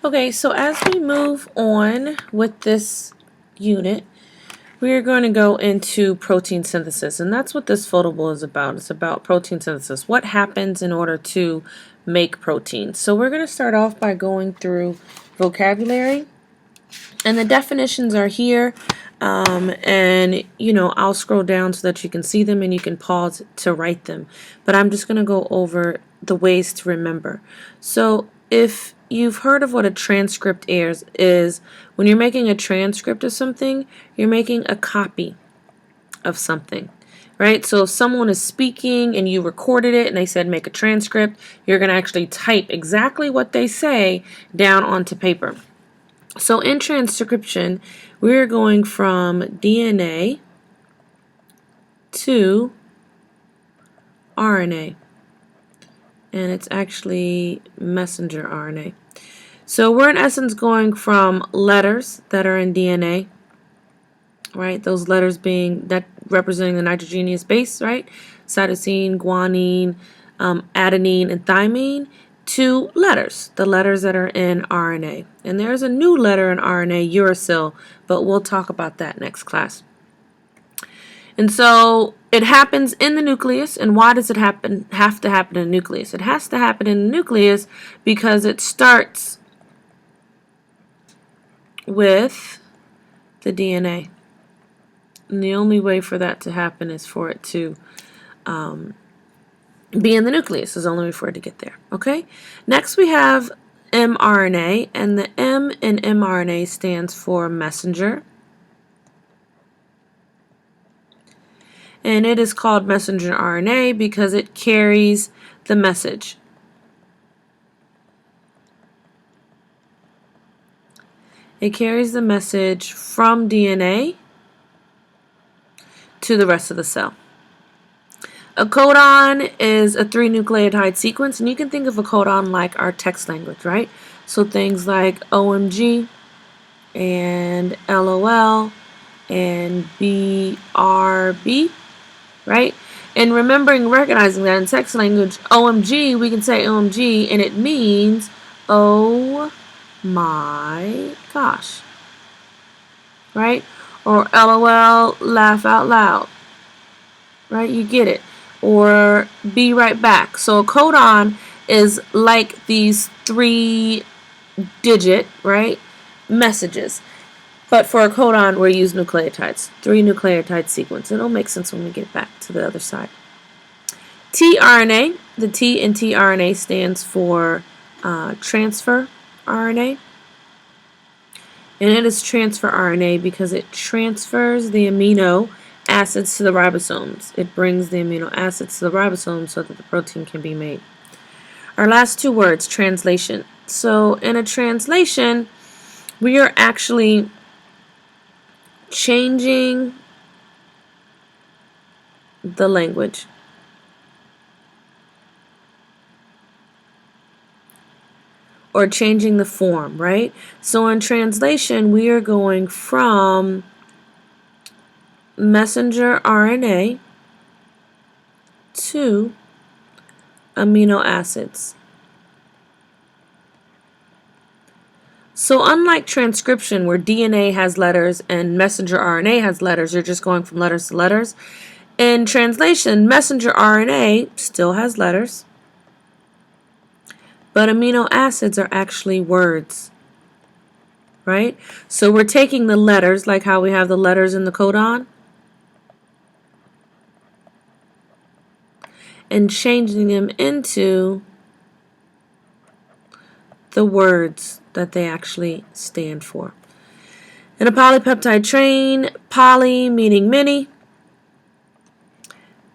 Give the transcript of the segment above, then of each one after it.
Okay, so as we move on with this unit, we are going to go into protein synthesis, and that's what this photable is about. It's about protein synthesis. What happens in order to make protein? So we're going to start off by going through vocabulary, and the definitions are here. And I'll scroll down so that you can see them and you can pause to write them. But I'm just going to go over the ways to remember. So if you've heard of what a transcript is, when you're making a transcript of something, you're making a copy of something. Right? So if someone is speaking and you recorded it and they said make a transcript, you're going to actually type exactly what they say down onto paper. So in transcription, we're going from DNA to RNA, and it's actually messenger RNA. So we're in essence going from letters that are in DNA, right? Those letters being that representing the nitrogenous base, right? Cytosine, guanine, adenine, and thymine, to letters, the letters that are in RNA. And there's a new letter in RNA, uracil, but we'll talk about that next class. And so it happens in the nucleus. And why does it have to happen in the nucleus? It has to happen in the nucleus because it starts with the DNA. And the only way for that to happen is for it to be in the nucleus. Is the only way for it to get there. Okay? Next we have mRNA, and the M in mRNA stands for messenger. And it is called messenger RNA because it carries the message. It carries the message from DNA to the rest of the cell. A codon is a 3-nucleotide sequence, and you can think of a codon like our text language, right? So things like OMG and LOL and BRB, right? And recognizing that in text language, OMG, we can say OMG, and it means oh my gosh, right? Or LOL, laugh out loud, right? You get it. Or be right back. So a codon is like these 3-digit, right, messages. But for a codon, we use nucleotides, 3-nucleotide sequence. It'll make sense when we get back to the other side. tRNA, the T in tRNA stands for transfer RNA. And it is transfer RNA because it transfers the amino acids to the ribosomes. It brings the amino acids to the ribosomes so that the protein can be made. Our last 2 words, translation. So in a translation, we are actually changing the language. Or changing the form, right? So in translation, we are going from messenger RNA to amino acids. So unlike transcription, where DNA has letters and messenger RNA has letters, you're just going from letters to letters. In translation, messenger RNA still has letters, but amino acids are actually words, right? So we're taking the letters, like how we have the letters in the codon, and changing them into the words that they actually stand for. In a polypeptide chain, poly meaning many,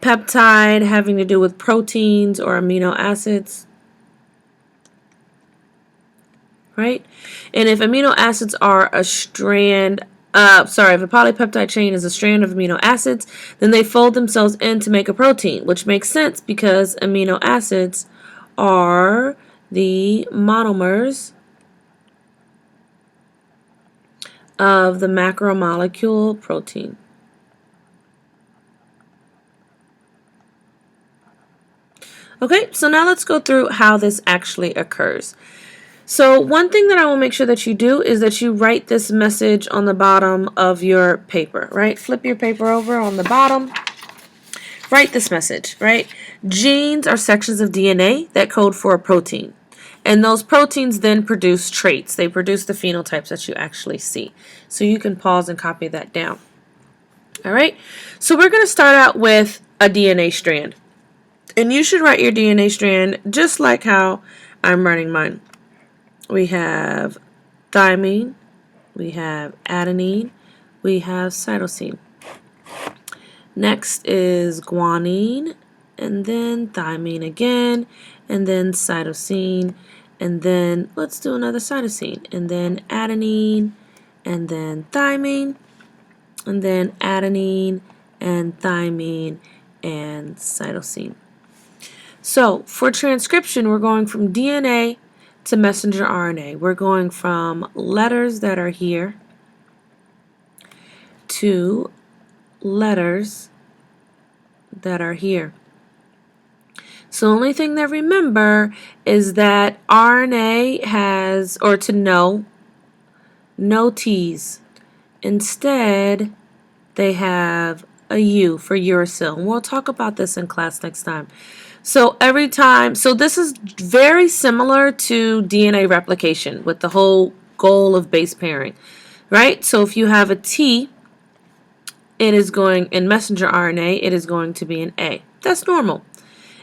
peptide having to do with proteins or amino acids, right? And if amino acids are a strand, if a polypeptide chain is a strand of amino acids, then they fold themselves in to make a protein, which makes sense because amino acids are the monomers of the macromolecule protein. Okay, so now let's go through how this actually occurs. So one thing that I will make sure that you do is that you write this message on the bottom of your paper, right? Flip your paper over on the bottom. Write this message, right? Genes are sections of DNA that code for a protein. And those proteins then produce traits. They produce the phenotypes that you actually see. So you can pause and copy that down. All right? So we're going to start out with a DNA strand. And you should write your DNA strand just like how I'm writing mine. We have thymine, we have adenine, we have cytosine. Next is guanine, and then thymine again, and then cytosine, and then let's do another cytosine, and then adenine, and then thymine, and then adenine, and thymine, and cytosine. So for transcription, we're going from DNA to messenger RNA. We're going from letters that are here to letters that are here. So the only thing that remember is that RNA has, or to know, no T's. Instead, they have a U for uracil. And we'll talk about this in class next time. So every time, so this is very similar to DNA replication with the whole goal of base pairing, right? So if you have a T, it is going, in messenger RNA, it is going to be an A. That's normal.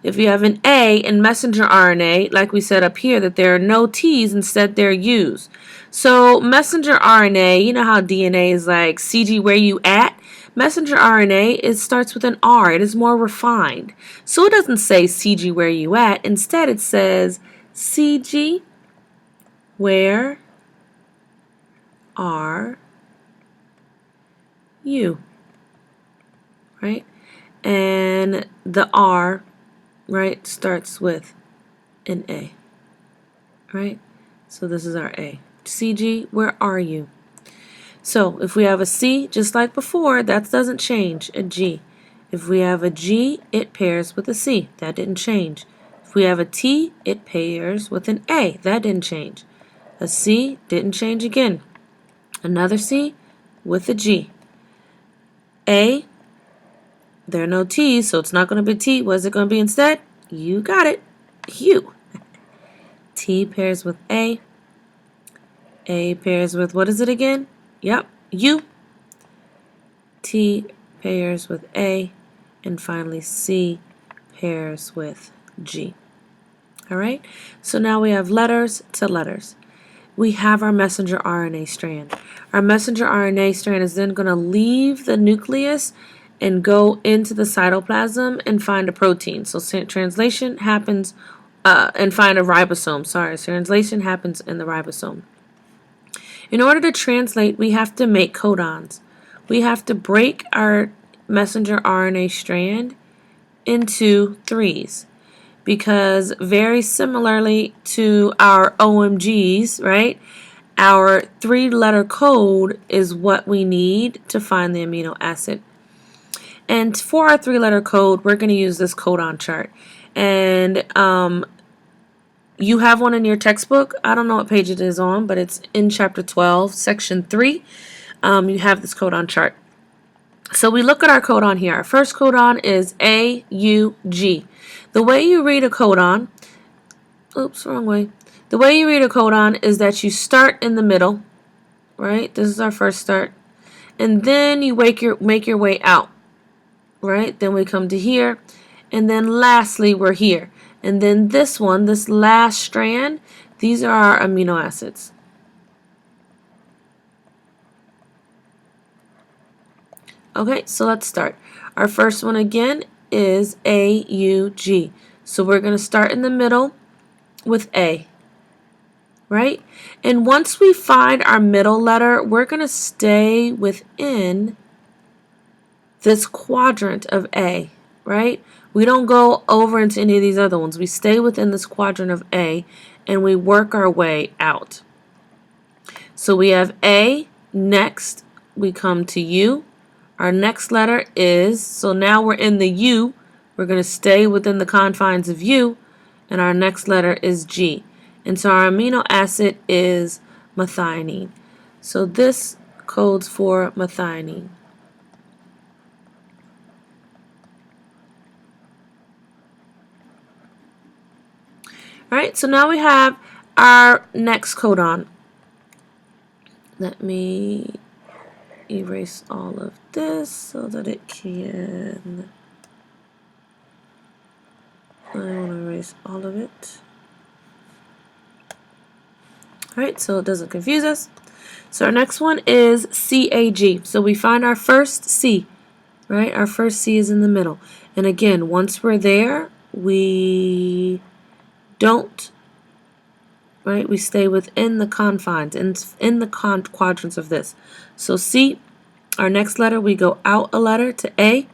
If you have an A in messenger RNA, like we said up here, that there are no T's, instead they're U's. So messenger RNA, you know how DNA is like CG where you at? Messenger RNA, it starts with an R. It is more refined. So it doesn't say CG where you at. Instead it says CG where are you? Right? And the R, right, starts with an A. Right? So this is our A. CG, where are you? So if we have a C, just like before, that doesn't change, a G. If we have a G, it pairs with a C. That didn't change. If we have a T, it pairs with an A. That didn't change. A C didn't change again. Another C with a G. A, there are no T's, so it's not going to be T. What is it going to be instead? You got it. U. T pairs with A. A pairs with, what is it again? Yep, U. T pairs with A. And finally, C pairs with G. All right? So now we have letters to letters. We have our messenger RNA strand. Our messenger RNA strand is then going to leave the nucleus and go into the cytoplasm and find a protein. So translation happens, and find a ribosome. Sorry, translation happens in the ribosome. In order to translate, we have to make codons. We have to break our messenger RNA strand into threes, because very similarly to our OMGs, right, our three-letter code is what we need to find the amino acid. And for our three-letter code, we're going to use this codon chart. And you have one in your textbook. I don't know what page it is on, but it's in chapter 12, section 3. You have this codon chart. So we look at our codon here. Our first codon is AUG. The way you read a codon, oops, wrong way. The way you read a codon is that you start in the middle, right? This is our first start. And then you make your way out, right? Then we come to here. And then lastly, we're here. And then this one, this last strand, these are our amino acids. Okay, so let's start. Our first one again is AUG. So we're going to start in the middle with A, right? And once we find our middle letter, we're going to stay within this quadrant of A, right? We don't go over into any of these other ones. We stay within this quadrant of A and we work our way out. So we have A. Next, we come to U. Our next letter is, so now we're in the U. We're going to stay within the confines of U. And our next letter is G. And so our amino acid is methionine. So this codes for methionine. Alright, so now we have our next codon. Let me erase all of this so that it can... I want to erase all of it. Alright, so it doesn't confuse us. So our next one is CAG. So we find our first C, right? Our first C is in the middle. And again, once we're there, we don't, right? We stay within the confines, in the quadrants of this. So C, our next letter, we go out a letter to A,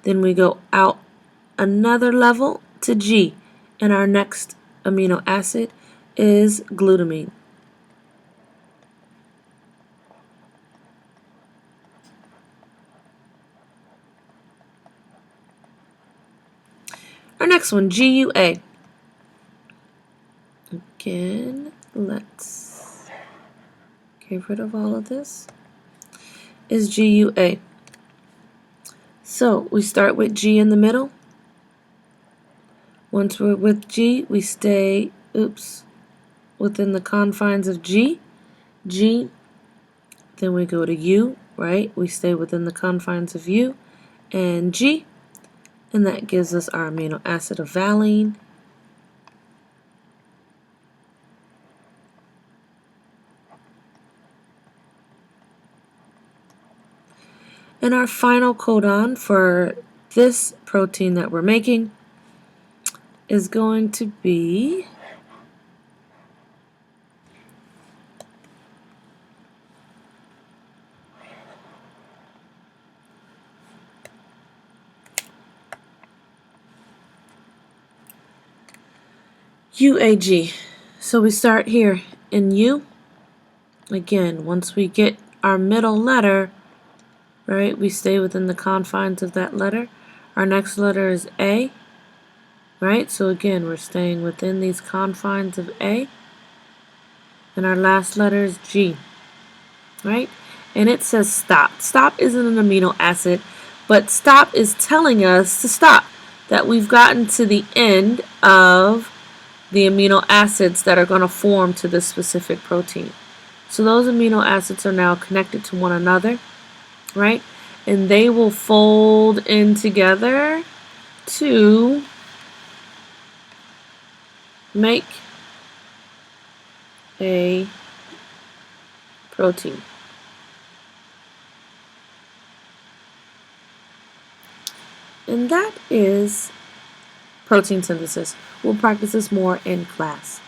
then we go out another level to G, and our next amino acid is glutamine. Our next one, GUA. Again, let's get rid of all of this. Is GUA. So we start with G in the middle. Once we're with G, we stay, within the confines of G. G, then we go to U, right? We stay within the confines of U and G, and that gives us our amino acid of valine. And our final codon for this protein that we're making is going to be UAG. So we start here in U. Again, once we get our middle letter, right, we stay within the confines of that letter. Our next letter is A, right? So again, we're staying within these confines of A. And our last letter is G, right? And it says stop. Stop isn't an amino acid, but stop is telling us to stop, that we've gotten to the end of the amino acids that are going to form to this specific protein. So those amino acids are now connected to one another, right? And they will fold in together to make a protein. And that is protein synthesis. We'll practice this more in class.